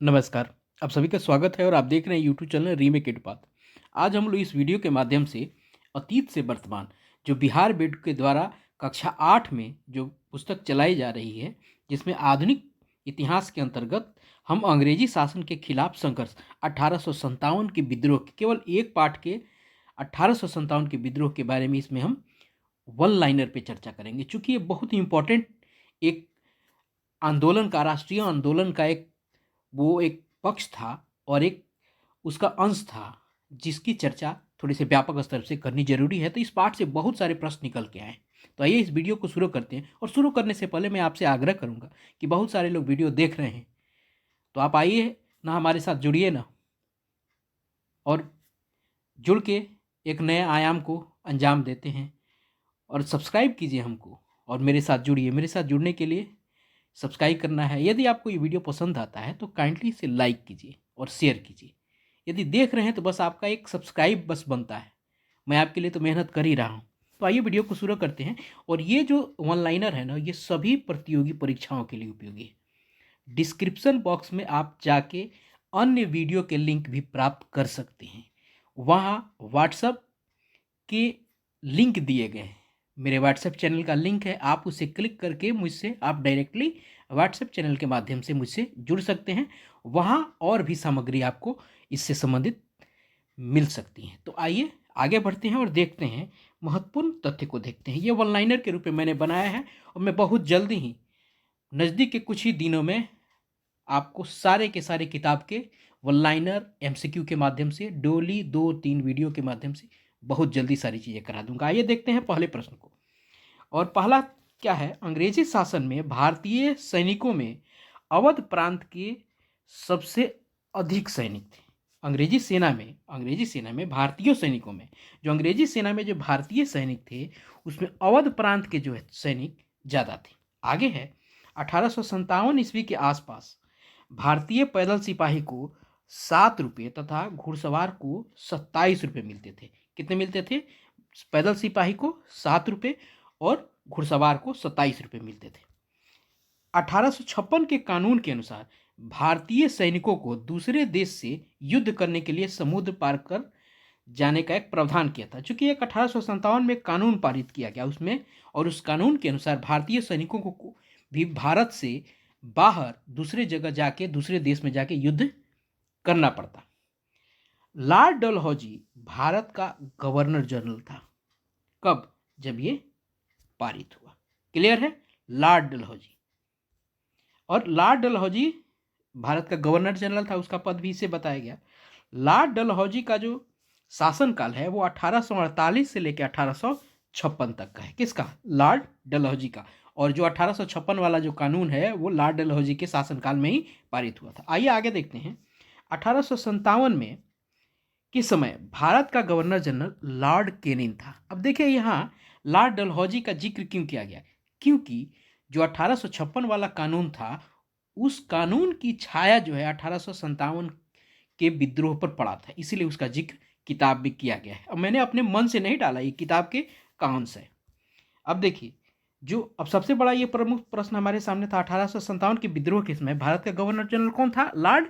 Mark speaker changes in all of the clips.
Speaker 1: नमस्कार। आप सभी का स्वागत है और आप देख रहे हैं यूट्यूब चैनल रीमेक इट बात। आज हम लोग इस वीडियो के माध्यम से अतीत से वर्तमान जो बिहार बोर्ड के द्वारा कक्षा 8 में जो पुस्तक चलाई जा रही है, जिसमें आधुनिक इतिहास के अंतर्गत हम अंग्रेजी शासन के खिलाफ संघर्ष 1857 के विद्रोह के केवल एक पाठ के 1857 के विद्रोह के बारे में इसमें हम वन लाइनर पे चर्चा करेंगे। चूँकि ये बहुत ही इम्पोर्टेंट एक आंदोलन का, राष्ट्रीय आंदोलन का एक पक्ष था और एक उसका अंश था, जिसकी चर्चा थोड़ी से व्यापक स्तर से करनी जरूरी है। तो इस पाठ से बहुत सारे प्रश्न निकल के आए। तो आइए इस वीडियो को शुरू करते हैं। और शुरू करने से पहले मैं आपसे आग्रह करूंगा कि बहुत सारे लोग वीडियो देख रहे हैं, तो आप आइए ना, हमारे साथ जुड़िए ना, और जुड़ के एक नए आयाम को अंजाम देते हैं। और सब्सक्राइब कीजिए हमको और मेरे साथ जुड़िए। मेरे साथ जुड़ने के लिए सब्सक्राइब करना है। यदि आपको ये वीडियो पसंद आता है तो काइंडली इसे लाइक कीजिए और शेयर कीजिए। यदि देख रहे हैं तो बस आपका एक सब्सक्राइब बस बनता है। मैं आपके लिए तो मेहनत कर ही रहा हूँ। तो आइए वीडियो को शुरू करते हैं। और ये जो वन लाइनर है ना, ये सभी प्रतियोगी परीक्षाओं के लिए उपयोगी है। डिस्क्रिप्शन बॉक्स में आप जाके अन्य वीडियो के लिंक भी प्राप्त कर सकते हैं। वहाँ व्हाट्सएप के लिंक दिए गए हैं। मेरे व्हाट्सएप चैनल का लिंक है, आप उसे क्लिक करके मुझसे आप डायरेक्टली व्हाट्सएप चैनल के माध्यम से मुझसे जुड़ सकते हैं। वहाँ और भी सामग्री आपको इससे संबंधित मिल सकती हैं। तो आइए आगे बढ़ते हैं और देखते हैं, महत्वपूर्ण तथ्य को देखते हैं। ये वन लाइनर के रूप में मैंने बनाया है और मैं बहुत जल्दी ही, नज़दीक के कुछ ही दिनों में, आपको सारे के सारे किताब के वन लाइनर एमसीक्यू के माध्यम से डोली 2-3 वीडियो के माध्यम से बहुत जल्दी सारी चीज़ें करा दूंगा। आइए देखते हैं पहले प्रश्न को। और पहला क्या है, अंग्रेजी शासन में भारतीय सैनिकों में अवध प्रांत के सबसे अधिक सैनिक थे। अंग्रेजी सेना में भारतीय सैनिकों में, जो अंग्रेजी सेना में जो भारतीय सैनिक थे, उसमें अवध प्रांत के जो है सैनिक ज़्यादा थे। आगे है, 1857 ईस्वी के आसपास भारतीय पैदल सिपाही को 7 रुपये तथा घुड़सवार को 27 रुपये मिलते थे। कितने मिलते थे? पैदल सिपाही को 7 रुपये और घुड़सवार को 27 रुपये मिलते थे। 1856 के कानून के अनुसार भारतीय सैनिकों को दूसरे देश से युद्ध करने के लिए समुद्र पार कर जाने का एक प्रावधान किया था। चूंकि एक 1857 में कानून पारित किया गया उसमें, और उस कानून के अनुसार भारतीय सैनिकों को भी भारत से बाहर दूसरे जगह जाके, दूसरे देश में जाके युद्ध करना पड़ता। लॉर्ड डलहौजी भारत का गवर्नर जनरल था। कब? जब ये पारित हुआ। क्लियर है? लॉर्ड डलहौजी। और लॉर्ड डलहौजी भारत का गवर्नर जनरल था, उसका पद भी इसे बताया गया। लॉर्ड डलहौजी का जो शासनकाल है वो 1848 से लेकर 1856 तक का है। किसका? लॉर्ड डलहौजी का। और जो 1856 वाला जो कानून है वो लॉर्ड डलहौजी के शासनकाल में ही पारित हुआ था। आइए आगे देखते हैं। 1857 में किस समय भारत का गवर्नर जनरल लॉर्ड केनिन था। अब देखिए यहाँ लॉर्ड डलहौजी का जिक्र क्यों किया गया? क्योंकि जो 1856 वाला कानून था, उस कानून की छाया जो है 1857 के विद्रोह पर पड़ा था, इसीलिए उसका जिक्र किताब में किया गया है। अब मैंने अपने मन से नहीं डाला, ये किताब के कांश है। अब देखिए, जो अब सबसे बड़ा ये प्रमुख प्रश्न हमारे सामने था, 1857 के विद्रोह के समय भारत का गवर्नर जनरल कौन था? Lord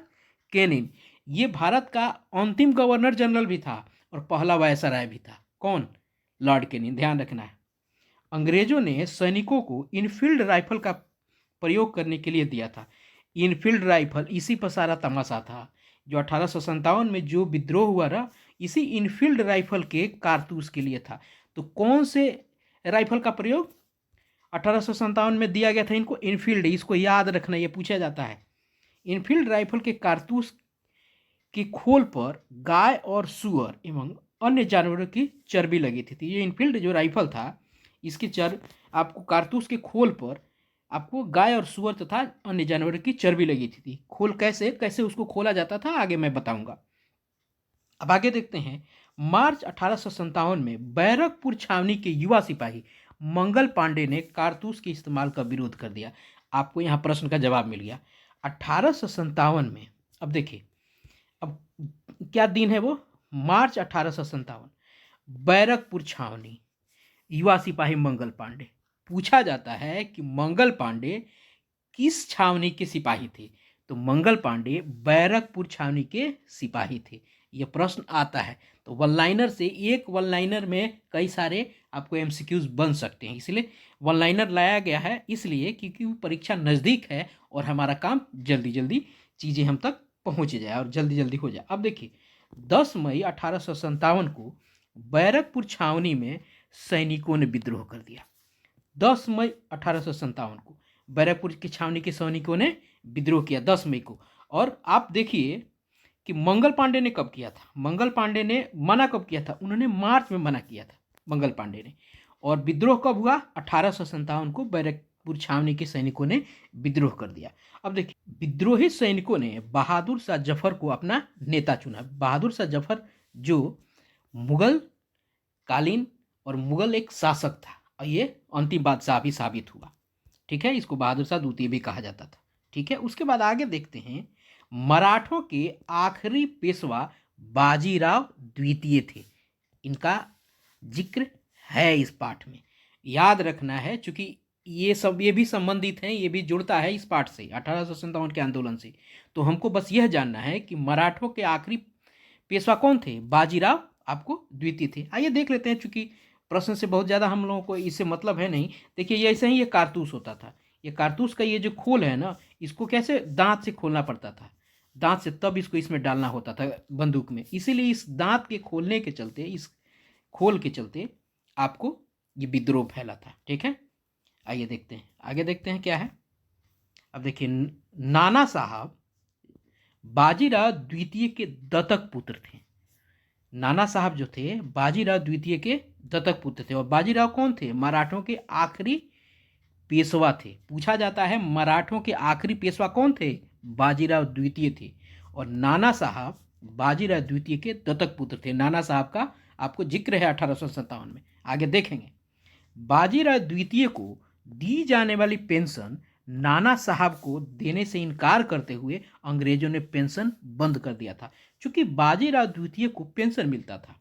Speaker 1: Kenin. ये भारत का अंतिम गवर्नर जनरल भी था और पहला वायसराय भी था। कौन? Lord Kenin. ध्यान रखना है। अंग्रेजों ने सैनिकों को इनफील्ड राइफल का प्रयोग करने के लिए दिया था। इनफील्ड राइफल, इसी पर सारा तमाशा था। जो 1857 में जो विद्रोह हुआ ना, इसी इनफील्ड राइफल के कारतूस के लिए था। तो कौन से राइफल का प्रयोग 1857 में दिया गया था इनको? इनफील्ड। इसको याद रखना, ये पूछा जाता है। इनफील्ड राइफल के कारतूस की खोल पर गाय और सुअर एवं अन्य जानवरों की चर्बी लगी थी। ये इनफील्ड जो राइफल था, इसकी आपको कारतूस के खोल पर आपको गाय और सुअर तथा अन्य जानवरों की चर्बी लगी थी। खोल कैसे कैसे उसको खोला जाता था, आगे मैं बताऊंगा। अब आगे देखते हैं। मार्च 1857 में बैरकपुर छावनी के युवा सिपाही मंगल पांडे ने कारतूस के इस्तेमाल का विरोध कर दिया। आपको यहाँ प्रश्न का जवाब मिल गया। 1857 में, अब देखिए, अब क्या दिन है वो? मार्च 1857। बैरकपुर छावनी, युवा सिपाही मंगल पांडे। पूछा जाता है कि मंगल पांडे किस छावनी के सिपाही थे? तो मंगल पांडे बैरकपुर छावनी के सिपाही थे। ये प्रश्न आता है, तो वन लाइनर से एक वन लाइनर में कई सारे आपको एमसीक्यूज बन सकते हैं, इसलिए वन लाइनर लाया गया है, इसलिए क्योंकि परीक्षा नज़दीक है और हमारा काम जल्दी जल्दी चीज़ें हम तक पहुंच जाए और जल्दी जल्दी हो जाए। अब देखिए 10 मई 1857 को बैरकपुर छावनी में सैनिकों ने विद्रोह कर दिया। 10 मई 1857 को बैरकपुर की छावनी के सैनिकों ने विद्रोह किया 10 मई को। और आप देखिए कि मंगल पांडे ने कब किया था। मंगल पांडे ने मना कब किया था, उन्होंने मार्च में मना किया था मंगल पांडे ने। और विद्रोह कब हुआ, 1857 को बैरकपुर छावनी के सैनिकों ने विद्रोह कर दिया। अब देखिए विद्रोही सैनिकों ने बहादुर शाह जफर को अपना नेता चुना। बहादुर शाह जफर जो मुगल कालीन और मुगल एक शासक था, और ये अंतिम बादशाह भी साबित हुआ। ठीक है, इसको बहादुर शाह द्वितीय भी कहा जाता था। ठीक है, उसके बाद आगे देखते हैं, मराठों के आखिरी पेशवा बाजीराव द्वितीय थे। इनका जिक्र है इस पाठ में, याद रखना है, क्योंकि ये भी संबंधित हैं, ये भी जुड़ता है इस पाठ से 1857 के आंदोलन से। तो हमको बस यह जानना है कि मराठों के आखिरी पेशवा कौन थे, बाजीराव आपको द्वितीय थे। आइए देख लेते हैं, चूंकि प्रश्न से बहुत ज़्यादा हम लोगों को इससे मतलब है नहीं। देखिए ये ऐसे ही ये कारतूस होता था। ये कारतूस का ये जो खोल है ना, इसको कैसे दांत से खोलना पड़ता था, दांत से, तब इसको इसमें डालना होता था बंदूक में। इसीलिए इस दांत के खोलने के चलते, इस खोल के चलते आपको ये विद्रोह फैला था। ठीक है, आइए देखते हैं, आगे देखते हैं क्या है। अब देखिए नाना साहब बाजीराव द्वितीय के दत्तक पुत्र थे। नाना साहब जो थे बाजीराव द्वितीय के दत्तक पुत्र थे। और बाजीराव कौन थे, मराठों के आखिरी पेशवा थे। पूछा जाता है मराठों के आखिरी पेशवा कौन थे, बाजीराव द्वितीय थे। और नाना साहब बाजीराव द्वितीय के दत्तक पुत्र थे। नाना साहब का आपको जिक्र है 1857 में, आगे देखेंगे। बाजीराव द्वितीय को दी जाने वाली पेंशन नाना साहब को देने से इनकार करते हुए अंग्रेजों ने पेंशन बंद कर दिया था। क्योंकि बाजीराव द्वितीय को पेंशन मिलता था,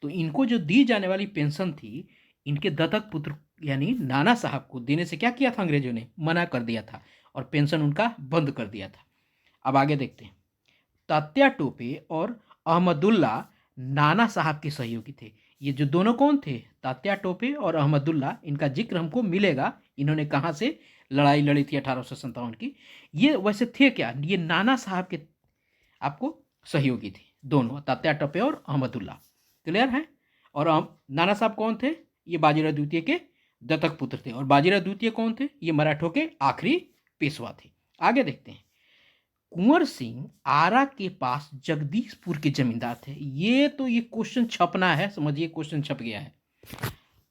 Speaker 1: तो इनको जो दी जाने वाली पेंशन थी, इनके दत्तक पुत्र यानी नाना साहब को देने से क्या किया था, अंग्रेजों ने मना कर दिया था और पेंशन उनका बंद कर दिया था। अब आगे देखते हैं, तात्या टोपे और अहमदुल्ला नाना साहब के सहयोगी थे। ये जो दोनों कौन थे, तात्या टोपे और अहमदुल्ला, इनका जिक्र हमको मिलेगा। इन्होंने कहाँ से लड़ाई लड़ी थी 1857 की। ये वैसे थे क्या, ये नाना साहब के आपको सहयोगी थे दोनों, तात्या टोपे और अहमदुल्ला। क्लियर है। और नाना साहब कौन थे, ये बाजीराव द्वितीय के दत्तक पुत्र थे। और बाजीराव द्वितीय कौन थे, ये मराठों के आखिरी पेशवा थे। आगे देखते हैं, कुंवर सिंह आरा के पास जगदीशपुर के जमींदार थे। ये क्वेश्चन छपना है, समझिए क्वेश्चन छप गया है।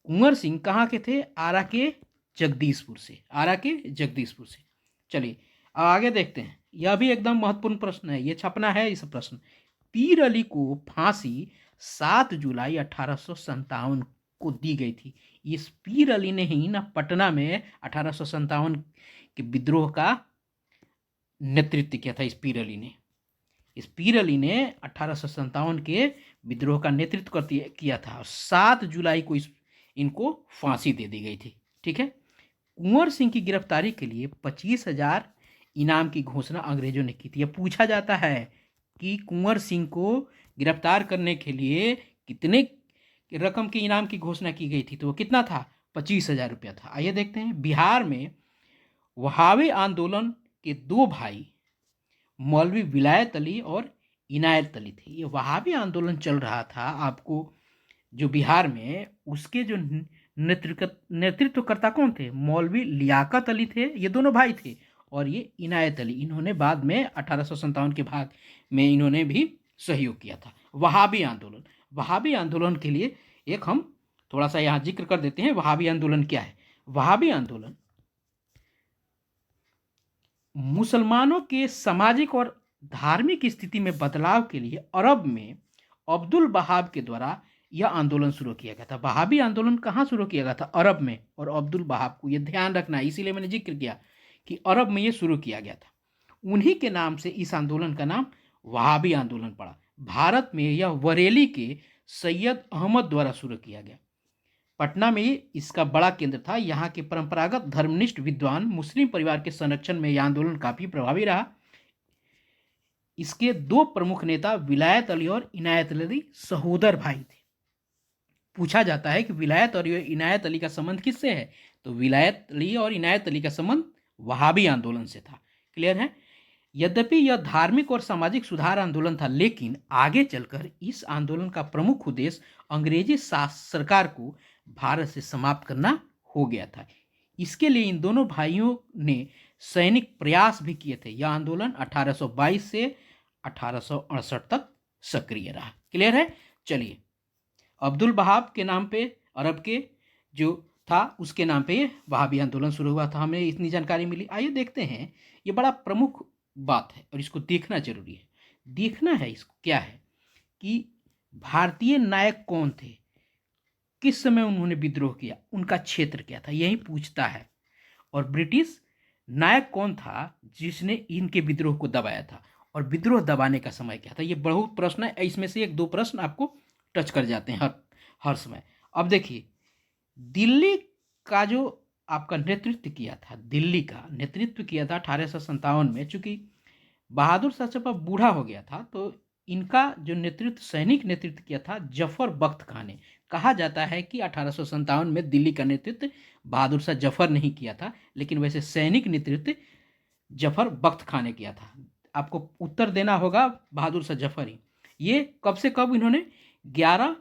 Speaker 1: कुंवर सिंह कहाँ के थे, आरा के जगदीशपुर से, आरा के जगदीशपुर से। चलिए अब आगे देखते हैं, यह भी एकदम महत्वपूर्ण प्रश्न है, ये छपना है इस प्रश्न। पीर अली को फांसी 7 जुलाई 1857 को दी गई थी। इस पीर अली ने ही ना पटना में 1857 के विद्रोह का नेतृत्व किया था। इस पीर अली ने 1857 के विद्रोह का नेतृत्व किया था। 7 जुलाई को इनको फांसी दे दी गई थी। ठीक है, कुंवर सिंह की गिरफ्तारी के लिए 25,000 इनाम की घोषणा अंग्रेजों ने की थी। यह पूछा जाता है कि कुंवर सिंह को गिरफ्तार करने के लिए कितने रकम के इनाम की घोषणा की गई थी, तो वो कितना था, 25,000 रुपया था। आइए देखते हैं, बिहार में वहावी आंदोलन के 2 भाई मौलवी विलायत अली और इनायत अली थे। ये वहावी आंदोलन चल रहा था आपको जो बिहार में, उसके जो नेतृत्वकर्ता कौन थे, मौलवी लियाकत अली थे, ये दोनों भाई थे। और ये इनायत अली, इन्होंने बाद में 1857 के भाग में इन्होंने भी सहयोग किया था। वहाबी आंदोलन के लिए एक हम थोड़ा सा यहाँ जिक्र कर देते हैं। वहाबी आंदोलन क्या है, वहाबी आंदोलन मुसलमानों के सामाजिक और धार्मिक स्थिति में बदलाव के लिए अरब में अब्दुल वहाब के द्वारा यह आंदोलन शुरू किया गया था। वहाबी आंदोलन कहाँ शुरू किया गया था, अरब में, और अब्दुल वहाब को ये ध्यान रखना है, इसीलिए मैंने जिक्र किया कि अरब में ये शुरू किया गया था। उन्हीं के नाम से इस आंदोलन का नाम वहाबी आंदोलन पड़ा। भारत में यह बरेली के सैयद अहमद द्वारा शुरू किया गया। पटना में इसका बड़ा केंद्र था। यहाँ के परंपरागत धर्मनिष्ठ विद्वान मुस्लिम परिवार के संरक्षण में यह आंदोलन काफ़ी प्रभावी रहा। इसके दो प्रमुख नेता विलायत अली और इनायत अली सहोदर भाई थे। पूछा जाता है कि विलायत और इनायत अली का संबंध किससे है, तो विलायत अली और इनायत अली का संबंध वहाबी आंदोलन से था। क्लियर है। यद्यपि यह धार्मिक और सामाजिक सुधार आंदोलन था, लेकिन आगे चलकर इस आंदोलन का प्रमुख उद्देश्य अंग्रेजी सरकार को भारत से समाप्त करना हो गया था। इसके लिए इन दोनों भाइयों ने सैनिक प्रयास भी किए थे। यह आंदोलन 1822 से 1868 तक सक्रिय रहा। क्लियर है। चलिए, अब्दुल वहाब के नाम पे, अरब के जो था उसके नाम पे ये वहाबी आंदोलन शुरू हुआ था। हमें इतनी जानकारी मिली। आइए देखते हैं, ये बड़ा प्रमुख बात है और इसको देखना जरूरी है। देखना है इसको क्या है कि भारतीय नायक कौन थे, किस समय उन्होंने विद्रोह किया, उनका क्षेत्र क्या था, यही पूछता है। और ब्रिटिश नायक कौन था जिसने इनके विद्रोह को दबाया था, और विद्रोह दबाने का समय क्या था। ये बहुत प्रश्न है, इसमें से एक दो प्रश्न आपको टच कर जाते हैं हर समय। अब देखिए, दिल्ली का जो आपका नेतृत्व किया था, दिल्ली का नेतृत्व किया था 1857 में। चूंकि बहादुर शाह जब बूढ़ा हो गया था, तो इनका जो नेतृत्व, सैनिक नेतृत्व किया था जफर बख्त खान ने। कहा जाता है कि 1857 में दिल्ली का नेतृत्व बहादुर शाह जफर नहीं किया था, लेकिन वैसे सैनिक नेतृत्व जफर बख्त खान ने किया था। आपको उत्तर देना होगा बहादुर शाह जफर ही। ये कब से कब इन्होंने 12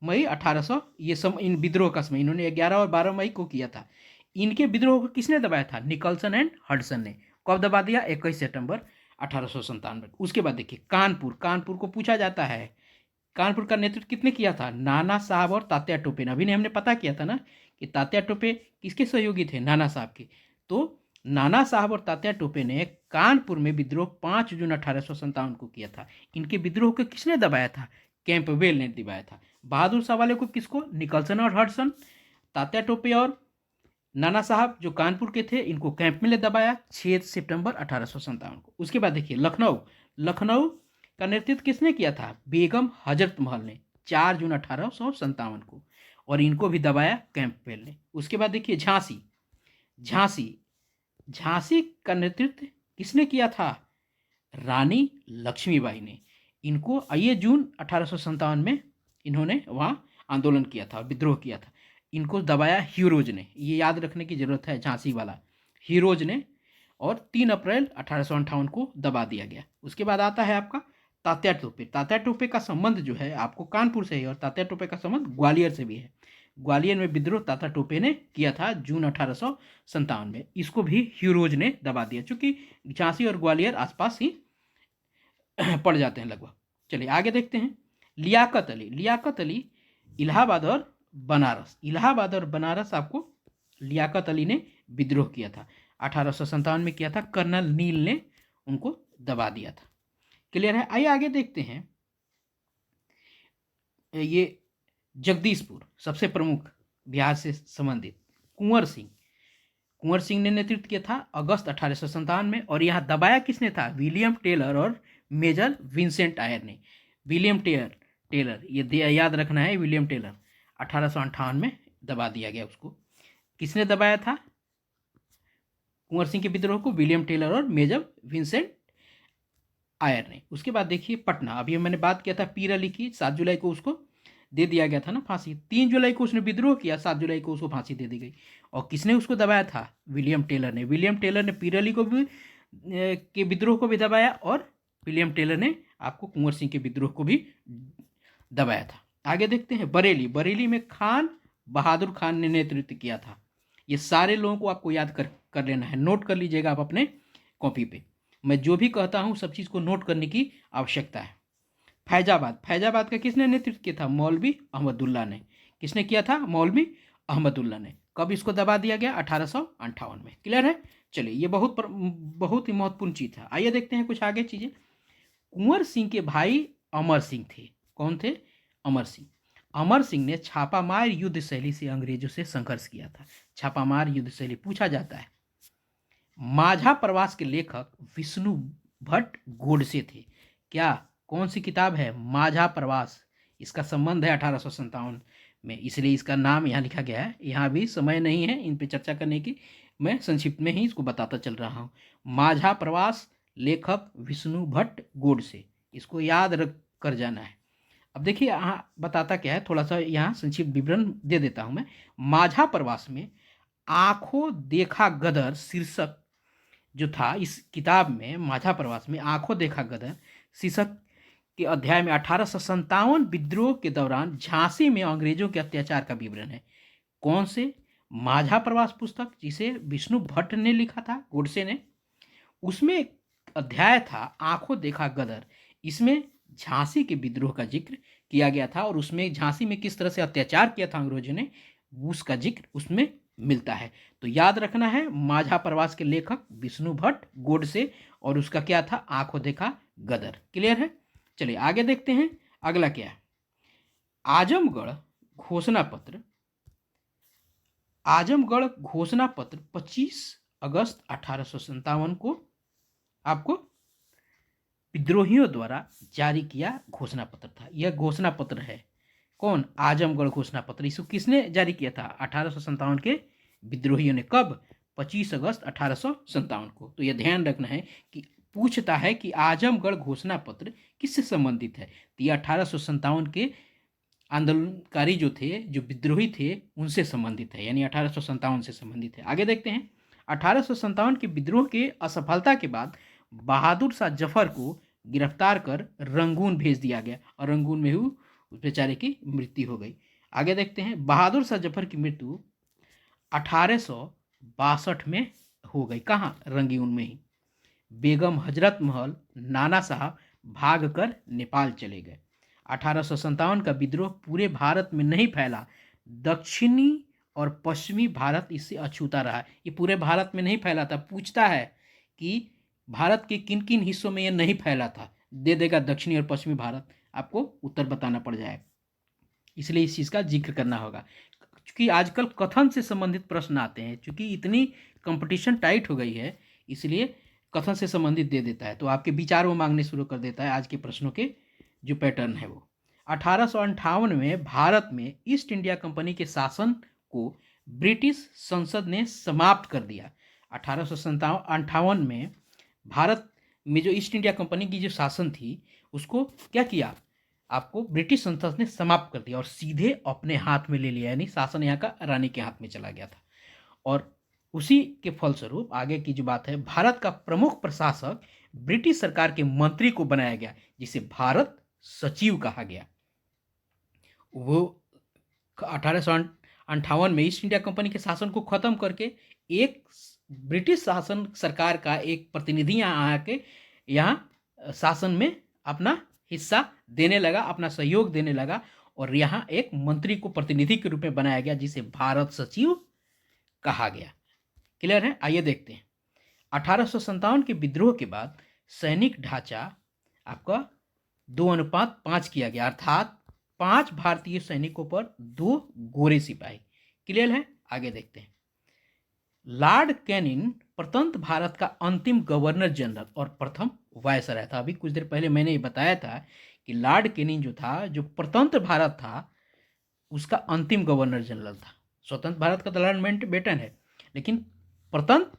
Speaker 1: मई 1800, ये इन विद्रोह का समय इन्होंने 11 और 12 मई को किया था। इनके विद्रोह को किसने दबाया था, निकलसन एंड हडसन ने। कब दबा दिया, 21 सितंबर 1897। उसके बाद देखिए कानपुर को पूछा जाता है, कानपुर का नेतृत्व किसने किया था, नाना साहब और तात्या टोपे ने। अभी ने हमने पता किया था ना कि तात्या टोपे किसके सहयोगी थे, नाना साहब के। तो नाना साहब और तात्या टोपे ने कानपुर में विद्रोह 5 जून 1857 को किया था। इनके विद्रोह को किसने दबाया था, कैंपबेल ने दबाया था। बहादुर शाह वाले को किसको, निकलसन और हडसन। तात्या टोपे और नाना साहब जो कानपुर के थे, इनको कैंपबेल ने दबाया 6 सितंबर 1857 को। उसके बाद देखिए लखनऊ का नेतृत्व किसने किया था, बेगम हजरत महल ने 4 जून 1857 को, और इनको भी दबाया कैंपबेल ने। उसके बाद देखिए झांसी का नेतृत्व किसने किया था, रानी लक्ष्मीबाई ने। इनको आइए जून 1857 में इन्होंने वहाँ आंदोलन किया था, विद्रोह किया था। इनको दबाया हीरोज ने, ये याद रखने की जरूरत है, झांसी वाला हीरोज ने। और 3 अप्रैल 1858 को दबा दिया गया। उसके बाद आता है आपका तात्या टोपे। तात्या टोपे का संबंध जो है आपको कानपुर से है, और तात्या टोपे का संबंध ग्वालियर से भी है। ग्वालियर में विद्रोह तात्या टोपे ने किया था जून 1857 में। इसको भी हीरोज ने दबा दिया, चूंकि झांसी और ग्वालियर आसपास ही पड़ जाते हैं लगभग। चलिए आगे देखते हैं। लियाकत अली इलाहाबाद और बनारस आपको लियाकत अली ने विद्रोह किया था 1857 में किया था। कर्नल नील ने उनको दबा दिया था। क्लियर है। आइए आगे देखते हैं। ये जगदीशपुर सबसे प्रमुख बिहार से संबंधित कुंवर सिंह ने नेतृत्व किया था अगस्त 1857 में। और यहाँ दबाया किसने था, विलियम टेलर और मेजर विंसेंट आयर ने। विलियम टेलर ये याद रखना है, विलियम टेलर 1858 में दबा दिया गया उसको। किसने दबाया था कुंवर सिंह के विद्रोह को, विलियम टेलर और मेजर विंसेंट आयर ने। उसके बाद देखिए पटना, अभी मैंने बात किया था पीर अली की, 7 जुलाई को उसको दे दिया गया था ना फांसी। 3 जुलाई को उसने विद्रोह किया, 7 जुलाई को उसको फांसी दे दी गई। और किसने उसको दबाया था, विलियम टेलर ने पीर अली को भी के विद्रोह को भी दबाया, और विलियम टेलर ने आपको कुंवर सिंह के विद्रोह को भी दबाया था। आगे देखते हैं बरेली में खान बहादुर खान ने नेतृत्व किया था। ये सारे लोगों को आपको याद कर लेना है, नोट कर लीजिएगा आप अपने कॉपी पे। मैं जो भी कहता हूँ सब चीज़ को नोट करने की आवश्यकता है। फैजाबाद का किसने नेतृत्व किया था, मौलवी अहमदुल्ला ने। किसने किया था, मौलवी अहमदुल्ला ने। कब इसको दबा दिया गया, 1858 में। क्लियर है। चलिए ये बहुत ही महत्वपूर्ण चीज़ था। आइए देखते हैं कुछ आगे चीज़ें। कुंवर सिंह के भाई अमर सिंह थे। कौन थे, अमर सिंह ने छापामार युद्ध शैली से अंग्रेजों से संघर्ष किया था। छापामार युद्ध शैली पूछा जाता है। माझा प्रवास के लेखक विष्णु भट्ट गोडसे थे। क्या, कौन सी किताब है, माझा प्रवास। इसका संबंध है 1857 में, इसलिए इसका नाम यहाँ लिखा गया है। यहाँ भी समय नहीं है इन पे चर्चा करने की, मैं संक्षिप्त में ही इसको बताता चल रहा हूँ। माझा प्रवास लेखक विष्णु भट्ट गोडसे। इसको याद रख कर जाना है। अब देखिए यहाँ बताता क्या है, थोड़ा सा यहाँ संक्षिप्त विवरण दे देता हूँ मैं। माझा प्रवास में आंखों देखा गदर शीर्षक जो था इस किताब में, माझा प्रवास में आंखों देखा गदर शीर्षक के अध्याय में 1857 विद्रोह के दौरान झांसी में अंग्रेजों के अत्याचार का विवरण है। कौन से? माझा प्रवास पुस्तक, जिसे विष्णु भट्ट ने लिखा था, गोडसे ने। उसमें एक अध्याय था आंखों देखा गदर। इसमें झांसी के विद्रोह का जिक्र किया गया था और उसमें झांसी में किस तरह से अत्याचार किया था अंग्रेजों ने, उसका जिक्र उसमें मिलता है। तो याद रखना है, माझा प्रवास के लेखक विष्णु भट्ट गोडसे और उसका क्या था, आंखों देखा गदर। क्लियर है? चलिए आगे देखते हैं। अगला क्या है, आजमगढ़ घोषणा पत्र। आजमगढ़ घोषणा पत्र 25 अगस्त 1857 को आपको विद्रोहियों द्वारा जारी किया घोषणा पत्र था। यह घोषणा पत्र है कौन? आजमगढ़ घोषणा पत्र। इसको किसने जारी किया था? 1857 के विद्रोहियों ने। कब? 25 अगस्त 1857 को। तो यह ध्यान रखना है कि पूछता है कि आजमगढ़ घोषणा पत्र किससे संबंधित है। तो यह 1857 के आंदोलनकारी जो थे, जो विद्रोही थे, उनसे संबंधित है, यानी 1857 से संबंधित है। आगे देखते हैं। 1857 के विद्रोह के असफलता के बाद बहादुर शाह जफर को गिरफ्तार कर रंगून भेज दिया गया और रंगून में ही उस बेचारे की मृत्यु हो गई। आगे देखते हैं। बहादुर शाह जफर की मृत्यु 1862 में हो गई। कहाँ? रंगून में ही। बेगम हजरत महल नाना साहब भाग कर नेपाल चले गए। 1857 का विद्रोह पूरे भारत में नहीं फैला, दक्षिणी और पश्चिमी भारत इससे अछूता रहा। ये पूरे भारत में नहीं फैला था। पूछता है कि भारत के किन किन हिस्सों में ये नहीं फैला था, दे देगा दक्षिणी और पश्चिमी भारत, आपको उत्तर बताना पड़ जाएगा। इसलिए इस चीज़ का जिक्र करना होगा, क्योंकि आजकल कथन से संबंधित प्रश्न आते हैं। क्योंकि इतनी कंपटीशन टाइट हो गई है, इसलिए कथन से संबंधित दे देता है, तो आपके विचार वो मांगने शुरू कर देता है। आज के प्रश्नों के जो पैटर्न है वो 1858 में भारत में ईस्ट इंडिया कंपनी के शासन को ब्रिटिश संसद ने समाप्त कर दिया। 1858 में भारत में जो ईस्ट इंडिया कंपनी की जो शासन थी, उसको क्या किया, आपको ब्रिटिश संसद ने समाप्त कर दिया और सीधे अपने हाथ में ले लिया, यानी शासन यहाँ का रानी के हाथ में चला गया था। और उसी के फलस्वरूप आगे की जो बात है, भारत का प्रमुख प्रशासक ब्रिटिश सरकार के मंत्री को बनाया गया, जिसे भारत सचिव कहा गया। वो 1858 में ईस्ट इंडिया कंपनी के शासन को खत्म करके एक ब्रिटिश शासन सरकार का एक प्रतिनिधि यहाँ आके यहाँ शासन में अपना हिस्सा देने लगा, अपना सहयोग देने लगा और यहाँ एक मंत्री को प्रतिनिधि के रूप में बनाया गया, जिसे भारत सचिव कहा गया। क्लियर है? आइए देखते हैं। 1857 के विद्रोह के बाद सैनिक ढांचा आपका 2:5 किया गया, अर्थात 5 भारतीय सैनिकों पर 2 गोरे सिपाही। क्लियर है? आगे देखते हैं। लॉर्ड कैनिंग स्वतंत्र भारत का अंतिम गवर्नर जनरल और प्रथम वायसराय था। अभी कुछ देर पहले मैंने ये बताया था कि लॉर्ड कैनिंग जो था, जो स्वतंत्र भारत था, उसका अंतिम गवर्नर जनरल था। स्वतंत्र भारत का तो लॉर्ड माउंटबेटन है, लेकिन स्वतंत्र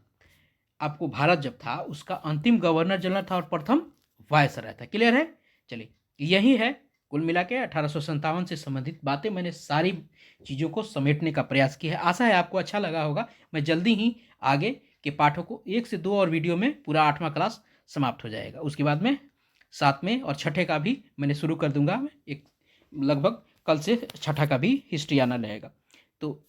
Speaker 1: आपको भारत जब था, उसका अंतिम गवर्नर जनरल था और प्रथम वायसराय था। क्लियर है? चलिए, यही है कुल मिला के 1857 से संबंधित बातें। मैंने सारी चीज़ों को समेटने का प्रयास किया है। आशा है आपको अच्छा लगा होगा। मैं जल्दी ही आगे के पाठों को 1 से 2 और वीडियो में पूरा 8वां क्लास समाप्त हो जाएगा। उसके बाद में 7वें और 6ठे का भी मैंने शुरू कर दूंगा। एक लगभग कल से 6ठा का भी हिस्ट्री आना रहेगा। तो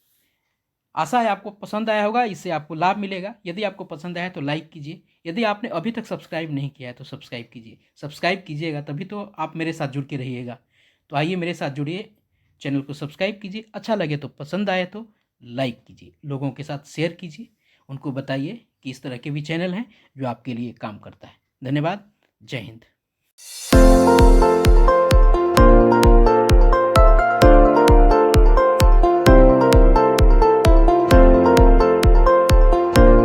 Speaker 1: आशा है आपको पसंद आया होगा, इससे आपको लाभ मिलेगा। यदि आपको पसंद आया तो लाइक कीजिए। यदि आपने अभी तक सब्सक्राइब नहीं किया है तो सब्सक्राइब कीजिए। सब्सक्राइब कीजिएगा तभी तो आप मेरे साथ जुड़ के रहिएगा। तो आइए मेरे साथ जुड़िए, चैनल को सब्सक्राइब कीजिए। अच्छा लगे तो, पसंद आए तो लाइक कीजिए, लोगों के साथ शेयर कीजिए, उनको बताइए कि इस तरह के भी चैनल हैं जो आपके लिए काम करता है। धन्यवाद। जय हिंद।